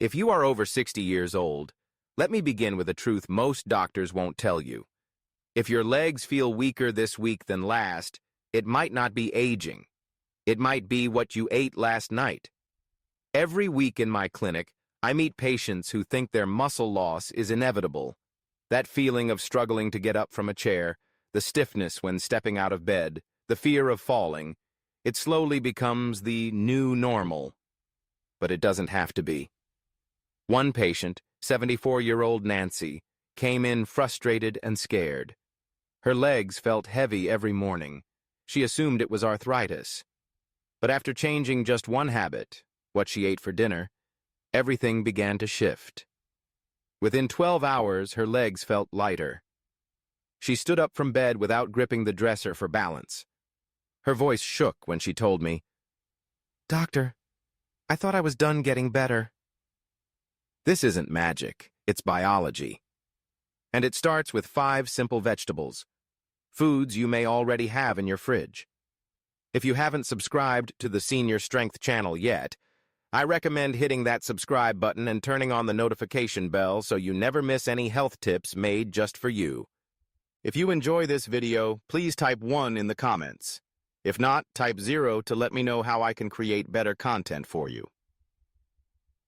If you are over 60 years old, let me begin with a truth most doctors won't tell you. If your legs feel weaker this week than last, it might not be aging. It might be what you ate last night. Every week in my clinic, I meet patients who think their muscle loss is inevitable. That feeling of struggling to get up from a chair, the stiffness when stepping out of bed, the fear of falling, it slowly becomes the new normal. But it doesn't have to be. One patient, 74-year-old Nancy, came in frustrated and scared. Her legs felt heavy every morning. She assumed it was arthritis. But after changing just one habit, what she ate for dinner, everything began to shift. Within 12 hours, her legs felt lighter. She stood up from bed without gripping the dresser for balance. Her voice shook when she told me, "Doctor, I thought I was done getting better." This isn't magic, it's biology. And it starts with 5 simple vegetables, foods you may already have in your fridge. If you haven't subscribed to the Senior Strength channel yet, I recommend hitting that subscribe button and turning on the notification bell so you never miss any health tips made just for you. If you enjoy this video, please type 1 in the comments. If not, type 0 to let me know how I can create better content for you.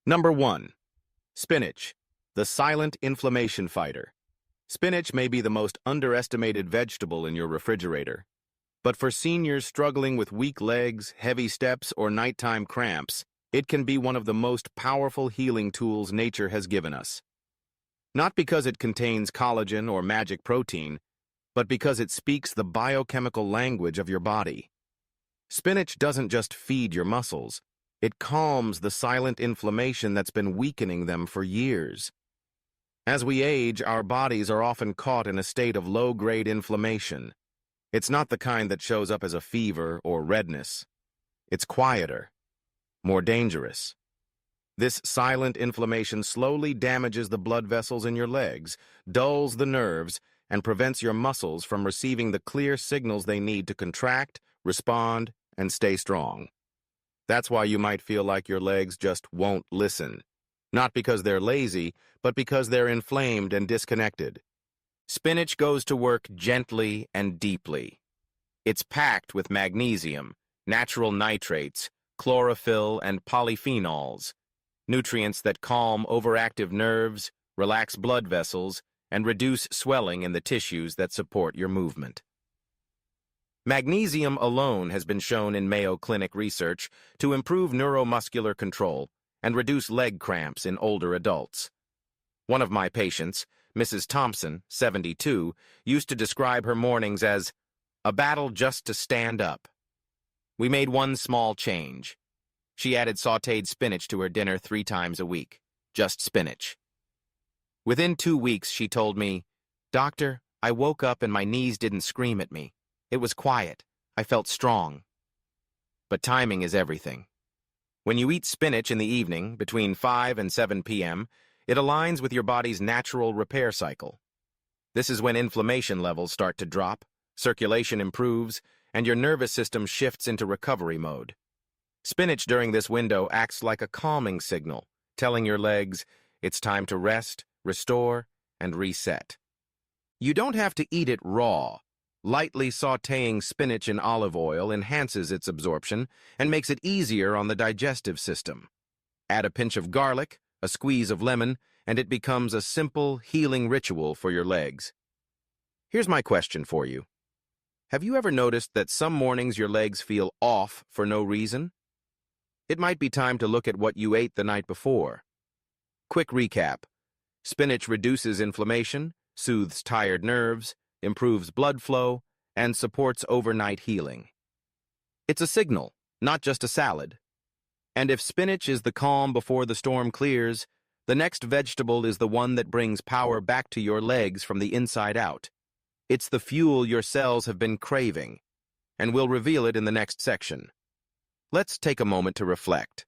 Number 1. Spinach, the silent inflammation fighter. Spinach may be the most underestimated vegetable in your refrigerator. But for seniors struggling with weak legs, heavy steps, or nighttime cramps, it can be one of the most powerful healing tools nature has given us. Not because it contains collagen or magic protein, but because it speaks the biochemical language of your body. Spinach doesn't just feed your muscles, it calms the silent inflammation that's been weakening them for years. As we age, our bodies are often caught in a state of low-grade inflammation. It's not the kind that shows up as a fever or redness. It's quieter, more dangerous. This silent inflammation slowly damages the blood vessels in your legs, dulls the nerves, and prevents your muscles from receiving the clear signals they need to contract, respond, and stay strong. That's why you might feel like your legs just won't listen. Not because they're lazy, but because they're inflamed and disconnected. Spinach goes to work gently and deeply. It's packed with magnesium, natural nitrates, chlorophyll, and polyphenols, nutrients that calm overactive nerves, relax blood vessels, and reduce swelling in the tissues that support your movement. Magnesium alone has been shown in Mayo Clinic research to improve neuromuscular control and reduce leg cramps in older adults. One of my patients, Mrs. Thompson, 72, used to describe her mornings as a battle just to stand up. We made one small change. She added sautéed spinach to her dinner 3 times a week. Just spinach. Within 2 weeks, she told me, "Doctor, I woke up and my knees didn't scream at me. It was quiet. I felt strong." But timing is everything. When you eat spinach in the evening, between 5 and 7 p.m., it aligns with your body's natural repair cycle. This is when inflammation levels start to drop, circulation improves, and your nervous system shifts into recovery mode. Spinach during this window acts like a calming signal, telling your legs it's time to rest, restore, and reset. You don't have to eat it raw. Lightly sautéing spinach in olive oil enhances its absorption and makes it easier on the digestive system. Add a pinch of garlic, a squeeze of lemon, and it becomes a simple, healing ritual for your legs. Here's my question for you. Have you ever noticed that some mornings your legs feel off for no reason? It might be time to look at what you ate the night before. Quick recap. Spinach reduces inflammation, soothes tired nerves, improves blood flow, and supports overnight healing. It's a signal, not just a salad. And if spinach is the calm before the storm clears, the next vegetable is the one that brings power back to your legs from the inside out. It's the fuel your cells have been craving, and we'll reveal it in the next section. Let's take a moment to reflect.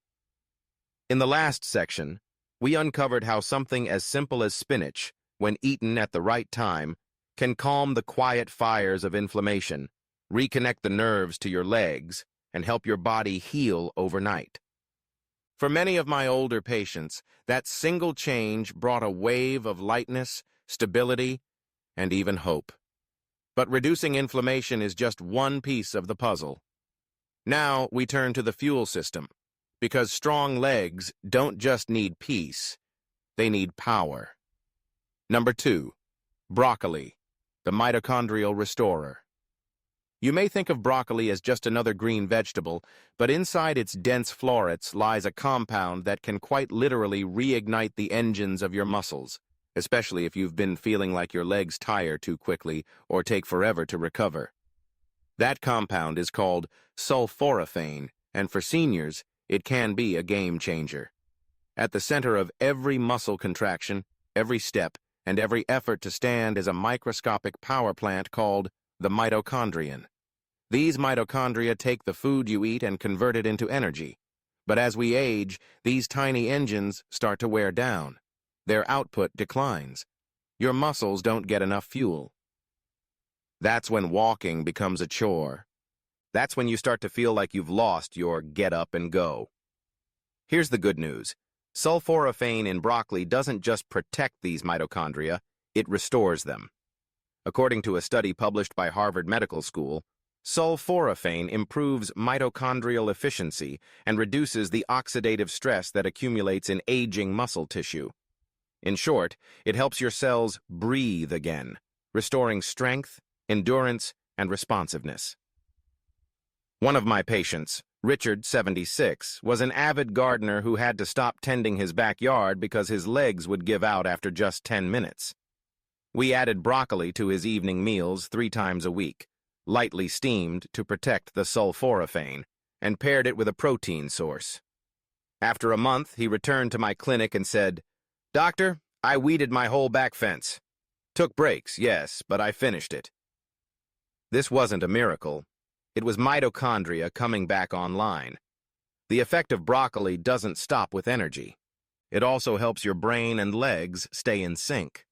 In the last section, we uncovered how something as simple as spinach, when eaten at the right time, can calm the quiet fires of inflammation, reconnect the nerves to your legs, and help your body heal overnight. For many of my older patients, that single change brought a wave of lightness, stability, and even hope. But reducing inflammation is just one piece of the puzzle. Now we turn to the fuel system, because strong legs don't just need peace, they need power. Number 2, broccoli, the mitochondrial restorer. You may think of broccoli as just another green vegetable, but inside its dense florets lies a compound that can quite literally reignite the engines of your muscles, especially if you've been feeling like your legs tire too quickly or take forever to recover. That compound is called sulforaphane, and for seniors, it can be a game changer. At the center of every muscle contraction, every step, and every effort to stand is a microscopic power plant called the mitochondrion. These mitochondria take the food you eat and convert it into energy. But as we age, these tiny engines start to wear down. Their output declines. Your muscles don't get enough fuel. That's when walking becomes a chore. That's when you start to feel like you've lost your get up and go. Here's the good news. Sulforaphane in broccoli doesn't just protect these mitochondria, it restores them. According to a study published by Harvard Medical School, sulforaphane improves mitochondrial efficiency and reduces the oxidative stress that accumulates in aging muscle tissue. In short, it helps your cells breathe again, restoring strength, endurance, and responsiveness. One of my patients, Richard, 76, was an avid gardener who had to stop tending his backyard because his legs would give out after just 10 minutes. We added broccoli to his evening meals 3 times a week, lightly steamed to protect the sulforaphane, and paired it with a protein source. After a month, he returned to my clinic and said, "Doctor, I weeded my whole back fence. Took breaks, yes, but I finished it." This wasn't a miracle. It was mitochondria coming back online. The effect of broccoli doesn't stop with energy. It also helps your brain and legs stay in sync.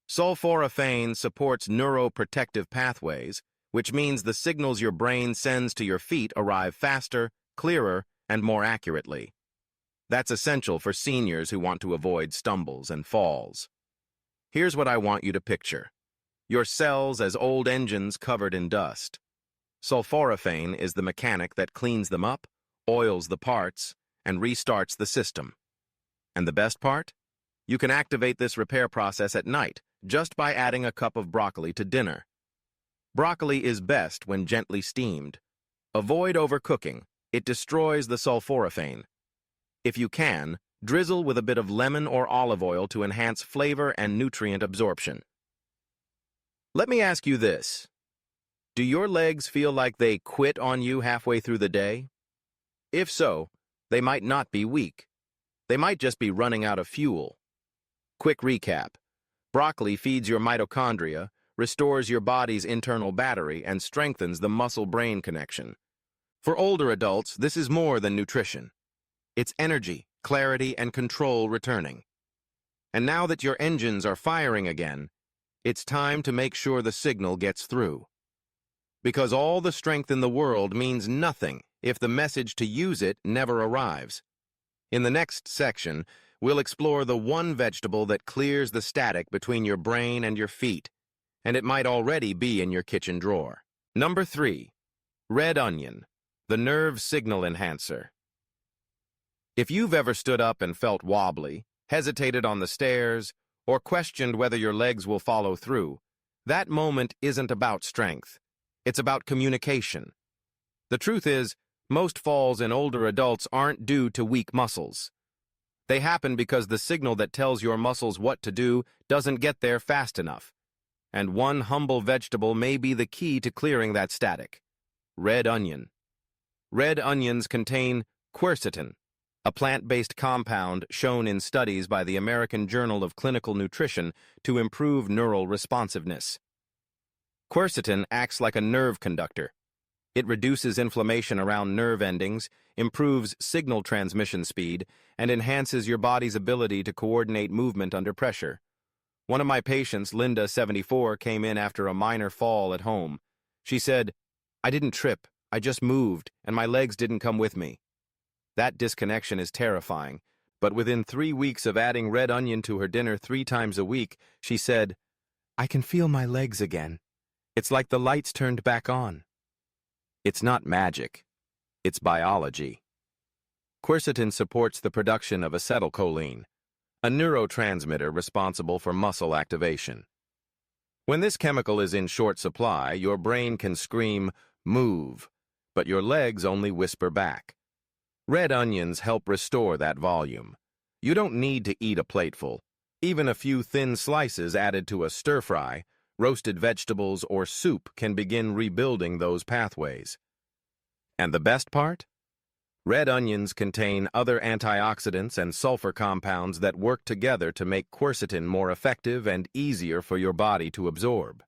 Sulforaphane supports neuroprotective pathways, which means the signals your brain sends to your feet arrive faster, clearer, and more accurately. That's essential for seniors who want to avoid stumbles and falls. Here's what I want you to picture. Your cells as old engines covered in dust. Sulforaphane is the mechanic that cleans them up, oils the parts, and restarts the system. And the best part? You can activate this repair process at night just by adding a cup of broccoli to dinner. Broccoli is best when gently steamed. Avoid overcooking. It destroys the sulforaphane. If you can, drizzle with a bit of lemon or olive oil to enhance flavor and nutrient absorption. Let me ask you this. Do your legs feel like they quit on you halfway through the day? If so, they might not be weak. They might just be running out of fuel. Quick recap. Broccoli feeds your mitochondria, restores your body's internal battery, and strengthens the muscle-brain connection. For older adults, this is more than nutrition. It's energy, clarity, and control returning. And now that your engines are firing again, it's time to make sure the signal gets through. Because all the strength in the world means nothing if the message to use it never arrives. In the next section, we'll explore the one vegetable that clears the static between your brain and your feet, and it might already be in your kitchen drawer. Number 3, red onion, the nerve signal enhancer. If you've ever stood up and felt wobbly, hesitated on the stairs, or questioned whether your legs will follow through, that moment isn't about strength. It's about communication. The truth is, most falls in older adults aren't due to weak muscles. They happen because the signal that tells your muscles what to do doesn't get there fast enough. And one humble vegetable may be the key to clearing that static. Red onion. Red onions contain quercetin, a plant-based compound shown in studies by the American Journal of Clinical Nutrition to improve neural responsiveness. Quercetin acts like a nerve conductor. It reduces inflammation around nerve endings, improves signal transmission speed, and enhances your body's ability to coordinate movement under pressure. One of my patients, Linda, 74, came in after a minor fall at home. She said, "I didn't trip, I just moved, and my legs didn't come with me." That disconnection is terrifying, but within 3 weeks of adding red onion to her dinner 3 times a week, she said, "I can feel my legs again. It's like the lights turned back on." It's not magic. It's biology. Quercetin supports the production of acetylcholine, a neurotransmitter responsible for muscle activation. When this chemical is in short supply, your brain can scream, "Move," but your legs only whisper back. Red onions help restore that volume. You don't need to eat a plateful. Even a few thin slices added to a stir-fry, roasted vegetables, or soup can begin rebuilding those pathways. And the best part? Red onions contain other antioxidants and sulfur compounds that work together to make quercetin more effective and easier for your body to absorb.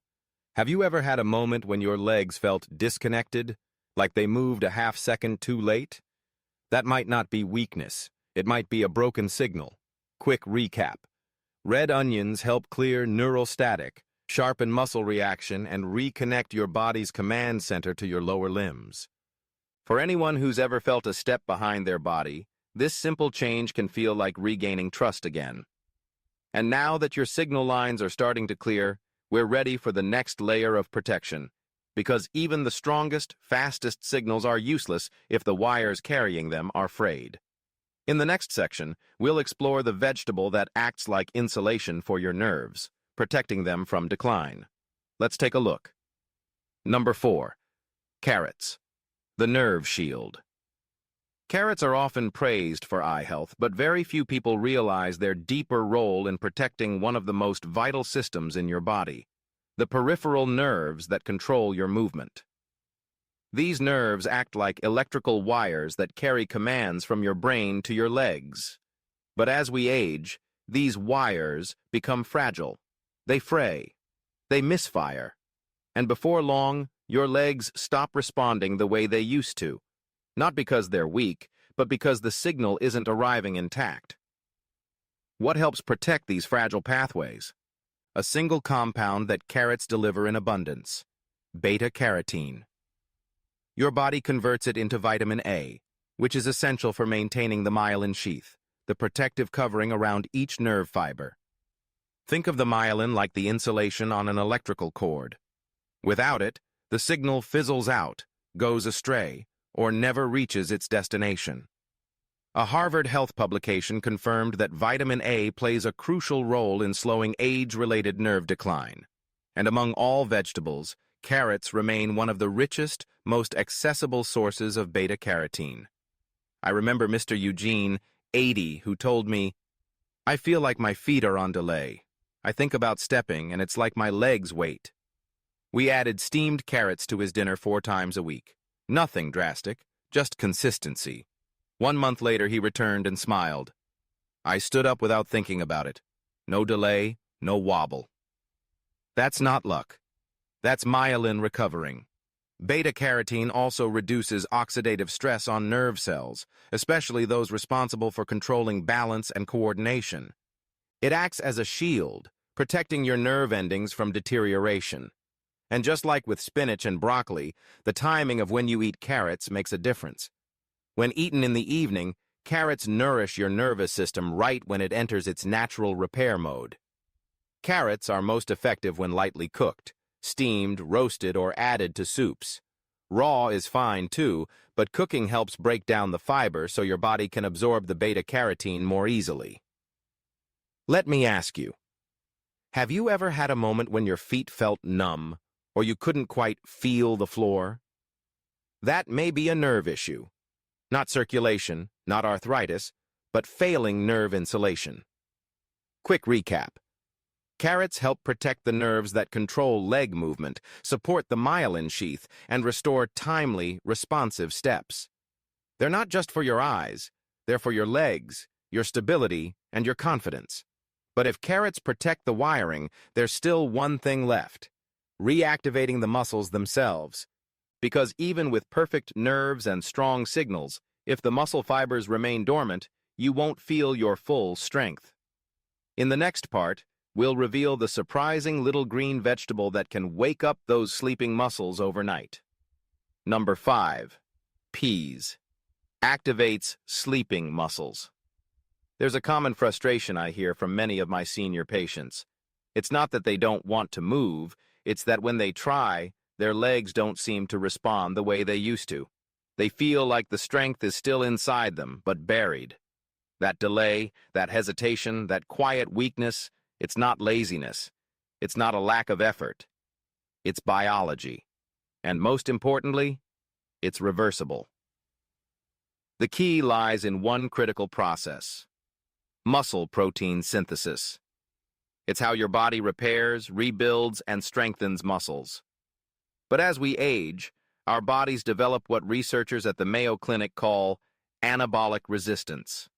Have you ever had a moment when your legs felt disconnected, like they moved a half-second too late? That might not be weakness. It might be a broken signal. Quick recap. Red onions help clear neural static, sharpen muscle reaction, and reconnect your body's command center to your lower limbs. For anyone who's ever felt a step behind their body, this simple change can feel like regaining trust again. And now that your signal lines are starting to clear, we're ready for the next layer of protection. Because even the strongest, fastest signals are useless if the wires carrying them are frayed. In the next section, we'll explore the vegetable that acts like insulation for your nerves, protecting them from decline. Let's take a look. Number 4. Carrots. The nerve shield. Carrots are often praised for eye health, but very few people realize their deeper role in protecting one of the most vital systems in your body, the peripheral nerves that control your movement. These nerves act like electrical wires that carry commands from your brain to your legs. But as we age, these wires become fragile. They fray. They misfire. And before long, your legs stop responding the way they used to. Not because they're weak, but because the signal isn't arriving intact. What helps protect these fragile pathways? A single compound that carrots deliver in abundance: beta-carotene. Your body converts it into vitamin A, which is essential for maintaining the myelin sheath, the protective covering around each nerve fiber. Think of the myelin like the insulation on an electrical cord. Without it, the signal fizzles out, goes astray, or never reaches its destination. A Harvard Health publication confirmed that vitamin A plays a crucial role in slowing age-related nerve decline. And among all vegetables, carrots remain one of the richest, most accessible sources of beta-carotene. I remember Mr. Eugene, 80, who told me, "I feel like my feet are on delay. I think about stepping, and it's like my legs wait." We added steamed carrots to his dinner 4 times a week. Nothing drastic, just consistency. 1 month later, he returned and smiled. I stood up without thinking about it. No delay, no wobble. That's not luck. That's myelin recovering. Beta-carotene also reduces oxidative stress on nerve cells, especially those responsible for controlling balance and coordination. It acts as a shield, protecting your nerve endings from deterioration. And just like with spinach and broccoli, the timing of when you eat carrots makes a difference. When eaten in the evening, carrots nourish your nervous system right when it enters its natural repair mode. Carrots are most effective when lightly cooked, steamed, roasted, or added to soups. Raw is fine too, but cooking helps break down the fiber so your body can absorb the beta-carotene more easily. Let me ask you, have you ever had a moment when your feet felt numb, or you couldn't quite feel the floor? That may be a nerve issue. Not circulation, not arthritis, but failing nerve insulation. Quick recap. Carrots help protect the nerves that control leg movement, support the myelin sheath, and restore timely, responsive steps. They're not just for your eyes, they're for your legs, your stability, and your confidence. But if carrots protect the wiring, there's still one thing left: reactivating the muscles themselves. Because even with perfect nerves and strong signals, if the muscle fibers remain dormant, you won't feel your full strength. In the next part, we'll reveal the surprising little green vegetable that can wake up those sleeping muscles overnight. Number 5. Peas. Activates sleeping muscles. There's a common frustration I hear from many of my senior patients. It's not that they don't want to move, it's that when they try, their legs don't seem to respond the way they used to. They feel like the strength is still inside them, but buried. That delay, that hesitation, that quiet weakness, it's not laziness. It's not a lack of effort. It's biology. And most importantly, it's reversible. The key lies in one critical process: muscle protein synthesis. It's how your body repairs, rebuilds, and strengthens muscles. But as we age, our bodies develop what researchers at the Mayo Clinic call anabolic resistance,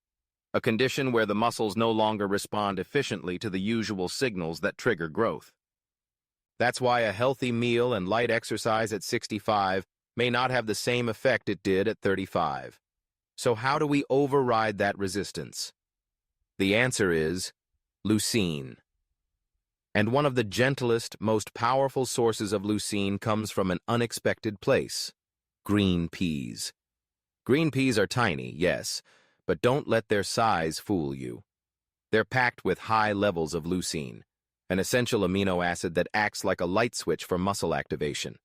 a condition where the muscles no longer respond efficiently to the usual signals that trigger growth. That's why a healthy meal and light exercise at 65 may not have the same effect it did at 35. So how do we override that resistance? The answer is leucine. And one of the gentlest, most powerful sources of leucine comes from an unexpected place: green peas. Green peas are tiny, yes, but don't let their size fool you. They're packed with high levels of leucine, an essential amino acid that acts like a light switch for muscle activation.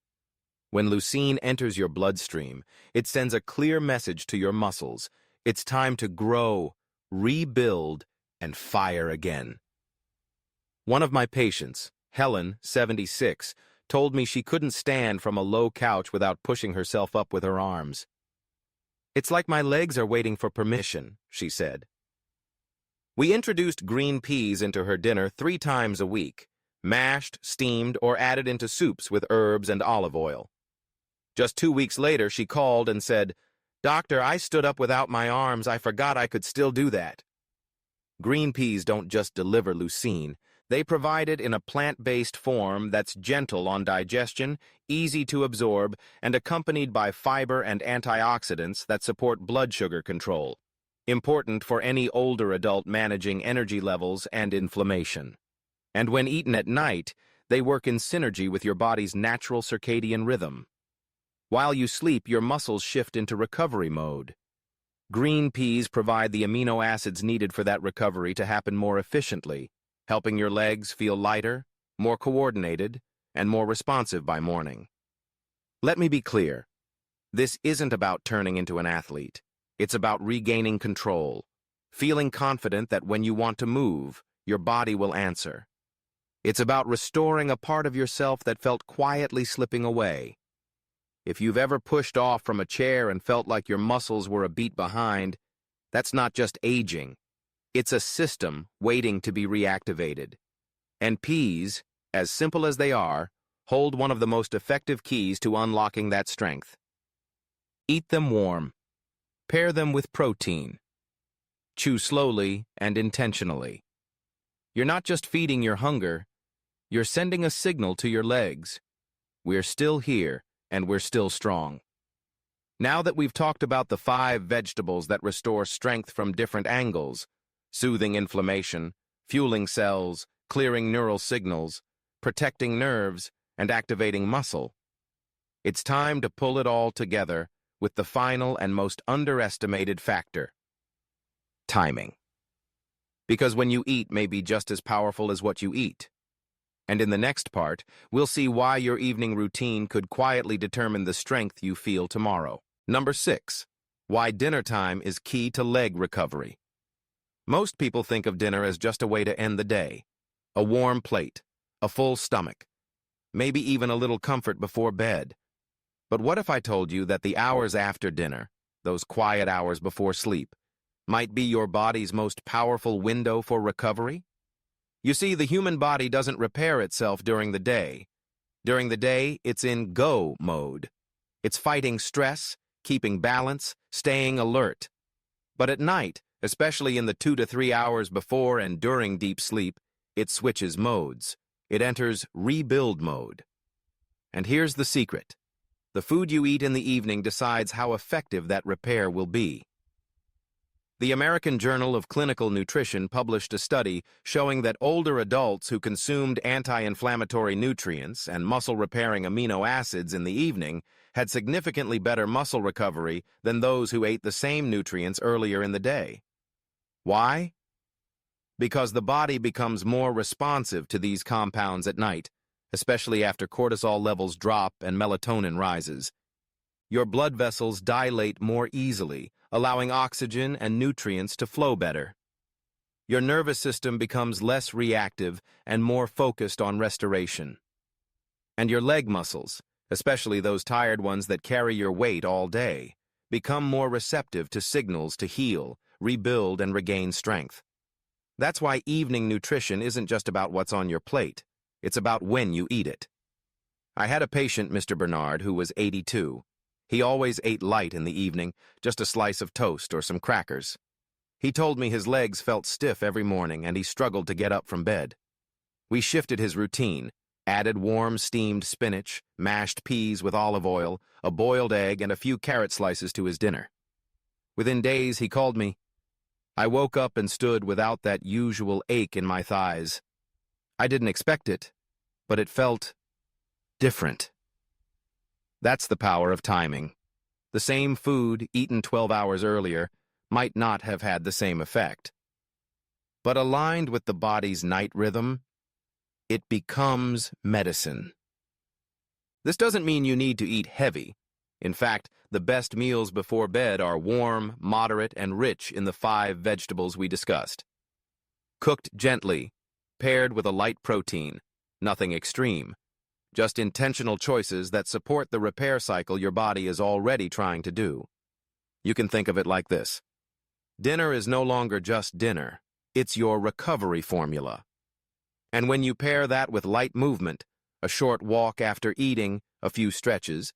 When leucine enters your bloodstream, it sends a clear message to your muscles. It's time to grow, rebuild, and fire again. One of my patients, Helen, 76, told me she couldn't stand from a low couch without pushing herself up with her arms. "It's like my legs are waiting for permission," she said. We introduced green peas into her dinner 3 times a week, mashed, steamed, or added into soups with herbs and olive oil. Just 2 weeks later, she called and said, "Doctor, I stood up without my arms. I forgot I could still do that." Green peas don't just deliver leucine. They provide it in a plant-based form that's gentle on digestion, easy to absorb, and accompanied by fiber and antioxidants that support blood sugar control, important for any older adult managing energy levels and inflammation. And when eaten at night, they work in synergy with your body's natural circadian rhythm. While you sleep, your muscles shift into recovery mode. Green peas provide the amino acids needed for that recovery to happen more efficiently, helping your legs feel lighter, more coordinated, and more responsive by morning. Let me be clear. This isn't about turning into an athlete. It's about regaining control, feeling confident that when you want to move, your body will answer. It's about restoring a part of yourself that felt quietly slipping away. If you've ever pushed off from a chair and felt like your muscles were a beat behind, that's not just aging. It's a system waiting to be reactivated. And peas, as simple as they are, hold one of the most effective keys to unlocking that strength. Eat them warm. Pair them with protein. Chew slowly and intentionally. You're not just feeding your hunger, you're sending a signal to your legs. We're still here, and we're still strong. Now that we've talked about the 5 vegetables that restore strength from different angles, soothing inflammation, fueling cells, clearing neural signals, protecting nerves, and activating muscle, it's time to pull it all together with the final and most underestimated factor: timing. Because when you eat may be just as powerful as what you eat. And in the next part, we'll see why your evening routine could quietly determine the strength you feel tomorrow. Number 6, why dinner time is key to leg recovery. Most people think of dinner as just a way to end the day. A warm plate, a full stomach, maybe even a little comfort before bed. But what if I told you that the hours after dinner, those quiet hours before sleep, might be your body's most powerful window for recovery? You see, the human body doesn't repair itself during the day. During the day, it's in go mode. It's fighting stress, keeping balance, staying alert. But at night, especially in the 2 to 3 hours before and during deep sleep, it switches modes. It enters rebuild mode. And here's the secret. The food you eat in the evening decides how effective that repair will be. The American Journal of Clinical Nutrition published a study showing that older adults who consumed anti-inflammatory nutrients and muscle-repairing amino acids in the evening had significantly better muscle recovery than those who ate the same nutrients earlier in the day. Why? Because the body becomes more responsive to these compounds at night, especially after cortisol levels drop and melatonin rises. Your blood vessels dilate more easily, allowing oxygen and nutrients to flow better. Your nervous system becomes less reactive and more focused on restoration. And your leg muscles, especially those tired ones that carry your weight all day, become more receptive to signals to heal, rebuild, and regain strength. That's why evening nutrition isn't just about what's on your plate. It's about when you eat it. I had a patient, Mr. Bernard, who was 82. He always ate light in the evening, just a slice of toast or some crackers. He told me his legs felt stiff every morning and he struggled to get up from bed. We shifted his routine, added warm steamed spinach, mashed peas with olive oil, a boiled egg, and a few carrot slices to his dinner. Within days, he called me. I woke up and stood without that usual ache in my thighs. I didn't expect it, but it felt different. That's the power of timing. The same food eaten 12 hours earlier might not have had the same effect. But aligned with the body's night rhythm, it becomes medicine. This doesn't mean you need to eat heavy. In fact, the best meals before bed are warm, moderate, and rich in the 5 vegetables we discussed. Cooked gently, paired with a light protein, nothing extreme. Just intentional choices that support the repair cycle your body is already trying to do. You can think of it like this. Dinner is no longer just dinner. It's your recovery formula. And when you pair that with light movement, a short walk after eating, a few stretches,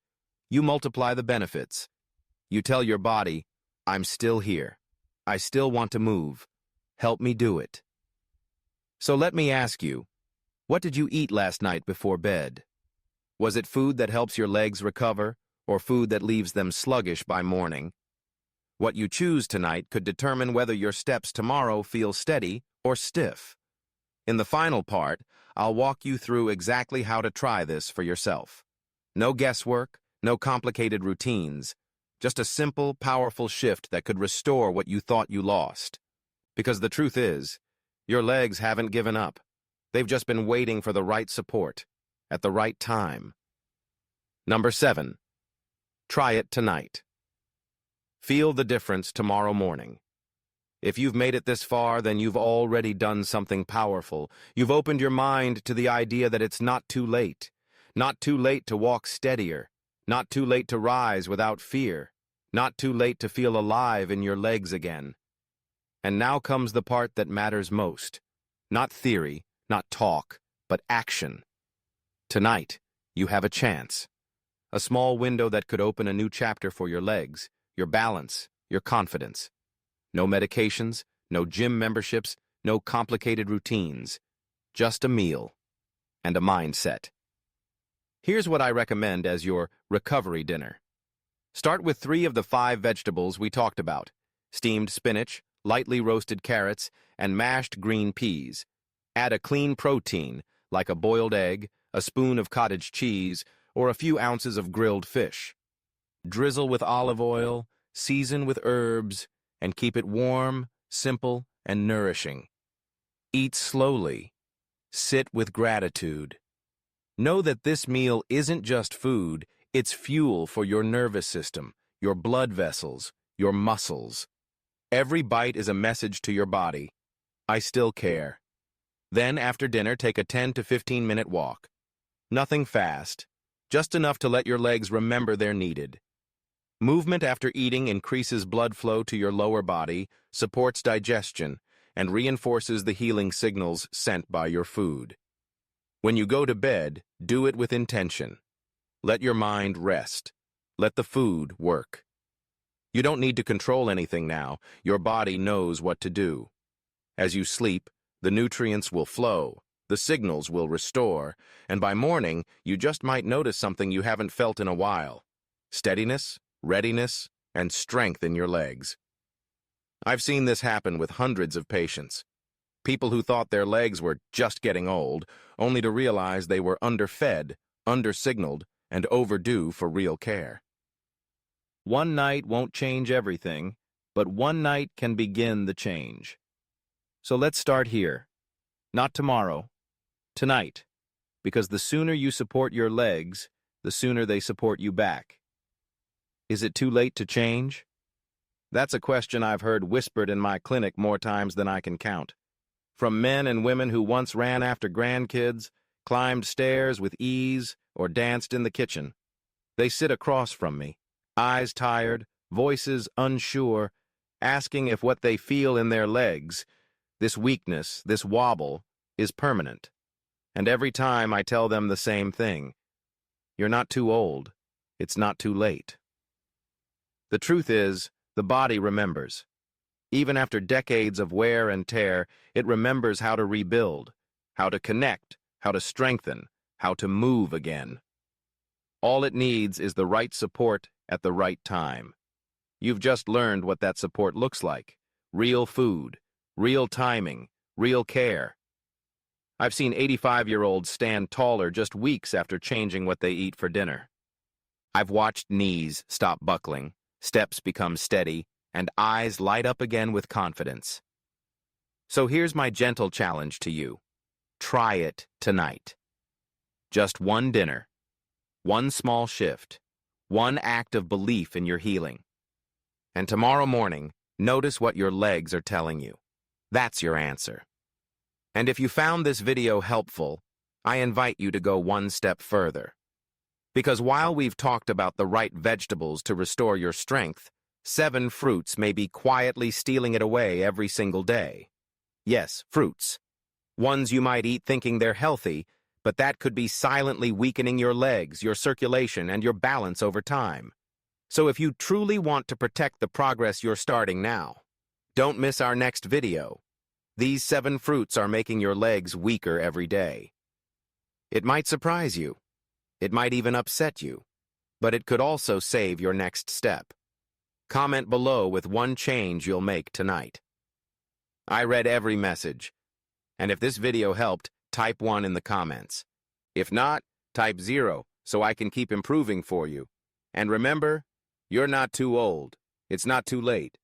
you multiply the benefits. You tell your body, I'm still here. I still want to move. Help me do it. So let me ask you, what did you eat last night before bed? Was it food that helps your legs recover, or food that leaves them sluggish by morning? What you choose tonight could determine whether your steps tomorrow feel steady or stiff. In the final part, I'll walk you through exactly how to try this for yourself. No guesswork, no complicated routines, just a simple, powerful shift that could restore what you thought you lost. Because the truth is, your legs haven't given up. They've just been waiting for the right support, at the right time. Number 7. Try it tonight. Feel the difference tomorrow morning. If you've made it this far, then you've already done something powerful. You've opened your mind to the idea that it's not too late. Not too late to walk steadier. Not too late to rise without fear. Not too late to feel alive in your legs again. And now comes the part that matters most. Not theory, not talk, but action. Tonight, you have a chance. A small window that could open a new chapter for your legs, your balance, your confidence. No medications, no gym memberships, no complicated routines. Just a meal and a mindset. Here's what I recommend as your recovery dinner. Start with 3 of the 5 vegetables we talked about: steamed spinach, lightly roasted carrots, and mashed green peas. Add a clean protein, like a boiled egg, a spoon of cottage cheese, or a few ounces of grilled fish. Drizzle with olive oil, season with herbs, and keep it warm, simple, and nourishing. Eat slowly. Sit with gratitude. Know that this meal isn't just food, it's fuel for your nervous system, your blood vessels, your muscles. Every bite is a message to your body. I still care. Then, after dinner, take a 10 to 15-minute walk. Nothing fast, just enough to let your legs remember they're needed. Movement after eating increases blood flow to your lower body, supports digestion, and reinforces the healing signals sent by your food. When you go to bed, do it with intention. Let your mind rest. Let the food work. You don't need to control anything now. Your body knows what to do. As you sleep, the nutrients will flow, the signals will restore, and by morning, you just might notice something you haven't felt in a while. Steadiness, readiness, and strength in your legs. I've seen this happen with hundreds of patients. People who thought their legs were just getting old, only to realize they were underfed, undersignaled, and overdue for real care. One night won't change everything, but one night can begin the change. So let's start here. Not tomorrow, tonight, because the sooner you support your legs, the sooner they support you back. Is it too late to change? That's a question I've heard whispered in my clinic more times than I can count. From men and women who once ran after grandkids, climbed stairs with ease, or danced in the kitchen. They sit across from me, eyes tired, voices unsure, asking if what they feel in their legs, this weakness, this wobble, is permanent. And every time I tell them the same thing. You're not too old. It's not too late. The truth is, the body remembers. Even after decades of wear and tear, it remembers how to rebuild, how to connect, how to strengthen, how to move again. All it needs is the right support at the right time. You've just learned what that support looks like. Real food, real timing, real care. I've seen 85-year-olds stand taller just weeks after changing what they eat for dinner. I've watched knees stop buckling, steps become steady, and eyes light up again with confidence. So here's my gentle challenge to you. Try it tonight. Just one dinner, one small shift, one act of belief in your healing. And tomorrow morning, notice what your legs are telling you. That's your answer. And if you found this video helpful, I invite you to go one step further. Because while we've talked about the right vegetables to restore your strength, 7 fruits may be quietly stealing it away every single day. Yes, fruits. Ones you might eat thinking they're healthy, but that could be silently weakening your legs, your circulation, and your balance over time. So if you truly want to protect the progress you're starting now, don't miss our next video. These 7 fruits are making your legs weaker every day. It might surprise you. It might even upset you. But it could also save your next step. Comment below with one change you'll make tonight. I read every message. And if this video helped, type 1 in the comments. If not, type 0 so I can keep improving for you. And remember, you're not too old. It's not too late.